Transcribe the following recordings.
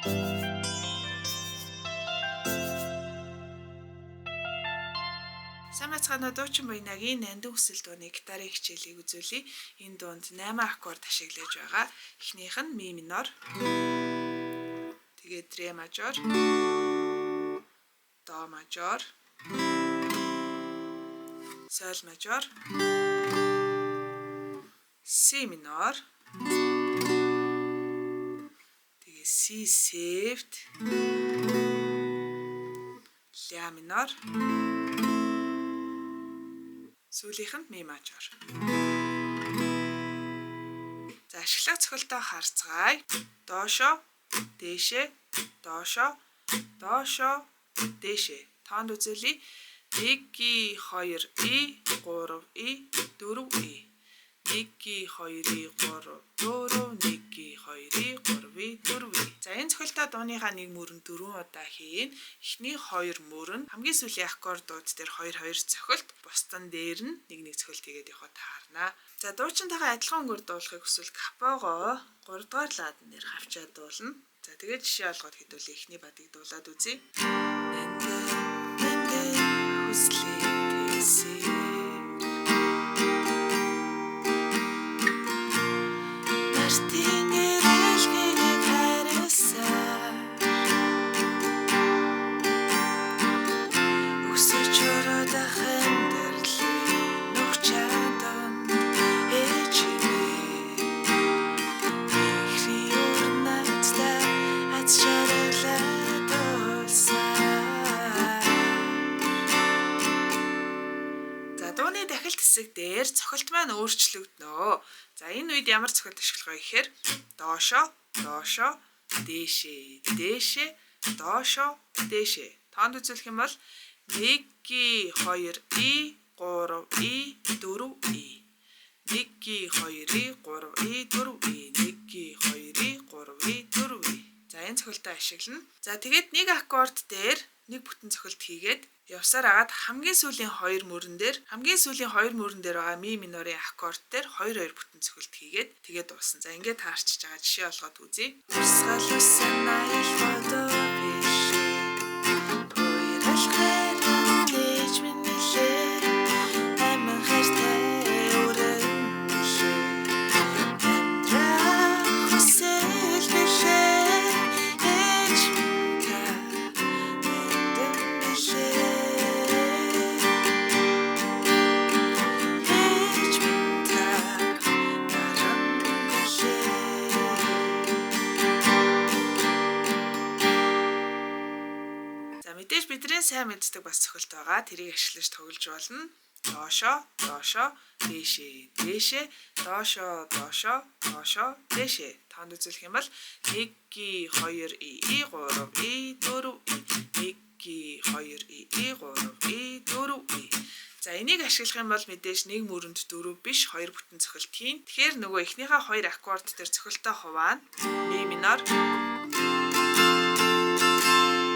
Сайн байцгаана уу, дуучин буйнагийн нандин хүсэл дууны гитарын хичээлийг үзүүлье. Энэ дуунд 8 аккорд ашиглаж байгаа. Эхнийх нь ми минор. Тэгээд ре мажор, до мажор, соль мажор, си минор, тэгээд си севт, ля минор, сүүлийнх нь ми мажор. За ашиглах цохилтоо харцгаая. Доошо, дээшээ, доошо, доошо, дээшээ. Тоонд үзүүлье. 1 2 и 3 и 4 и 1 2 и 3 4 1 2 и 3 и 4 и. За энэ цохилтоо дууныхаа нэг мөрөнд 4 удаа хийн. Эхний 2 мөрөнд хамгийн сүүлийн аккордууд дээр 2 2 цохилт, бусдын дээр нь нэг нэг цохилт хийгээд явахад таарна. За дуучинтайгаа адилхан өнгөөр дуулахыг хүсвэл капого 3 дугаар ладан дээр хавчаад дуулна. За тэгээд жишээ олгоод хэдүүлээ эхний бадыг дуулаад үзье. Дууны дахилт хэсэг дээр цохилт маань өөрчлөгдөнө. За энэ үед ямар цохилт ашиглах вэ гэхээр доошо, доошо, дээшээ, дээшээ, доошо, дээшээ. Тоонд үзүүлэх юм бол 1 2 и 3 и 4 и 1 2 и 3 и 4 и 1 2 и 3 и 4 и. За энэ цохилтоо ашиглана. За тэгээд нэг аккорд дээр нэг бүтэн цохилт хийгээд явсаар агаад хамгийн сүүлийн 2 мөрөн дээр байгаа ми минорын аккорд дээр 2 2 бүтэн цохилт хийгээд тэгээд дуусна. За ингээд таарчиж байгаа жишээ олгоод үзье. Мэдээж бидний сайн мэддэг бас цохилт байгаа. Тэрийг ашиглаж тоглож болно. Доошо, доошо, дээшээ, дээшээ, доошо, доошо, доошо, дээшээ. Тоонд үзүүлэх юм бол 1 2 и 3 и 4 и 1 2 и 3 и 4 и. За энийг ашиглах юм бол мэдээж нэг мөрөнд 4 биш 2 бүтэн цохилт хийн. Тэгэхээр нөгөө эхнийхээ 2 аккорд дээр цохилтоо хуваана. ми минор,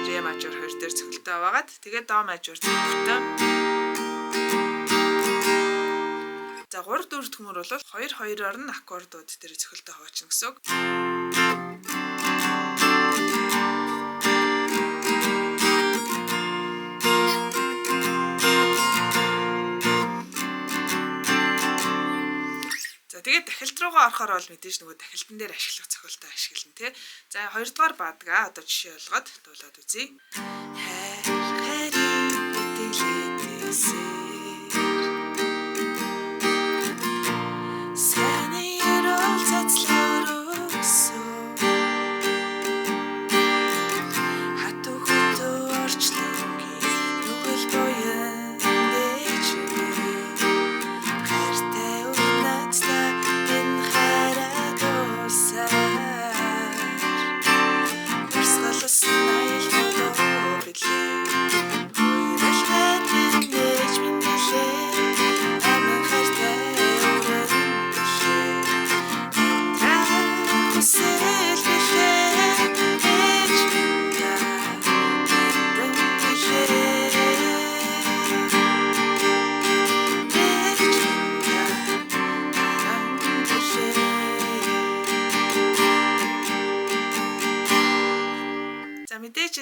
ре мажор 2 дээр цохилтоо байгаад тэгээд до мажор бүтэн. За 3 4 дэх мөр бол 2 2-оор нь аккордууд дээр цохилтоо хуваачна гэсэн үг. За тэгээд дахилт руугаа орохоор бол мэдээж нөгөө дахилтан дээр ашиглах цохилтоо ашиглана тий. За 2 дугаар бадгаа одоо жишээ олгоод дуулаад үзье.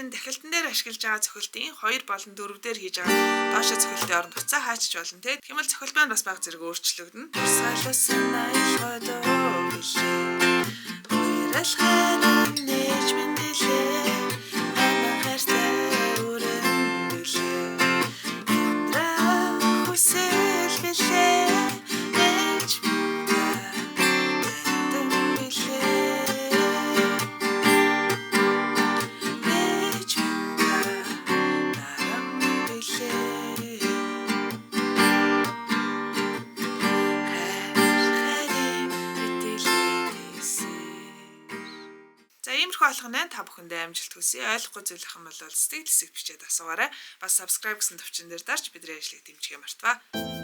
энэ дахилтан дээр ашиглаж байгаа цохилтын 2 болон 4 дээр хийж байгаа доошо цохилтын оронд уцаа хаачж болно те. Тэгмэл цохилт маань бас баг зэрэг өөрчлөгдөнө. Салсан айлгад өвлөө. Хоёралхаар нээж мэндэлээ. Аман хайртай өрөндөлөө. Яндра хүсэл билээ. Нээж иймэрхүү алхам та бүхэндээ амжилт хүсье. Ойлгохгүй зүйл ах юм бол сэтгэл хэсэг бичээд асуугаарай. Бас subscribe гэсэн төвчөн дээр дарж бидний ажлыг дэмжихээ мартава.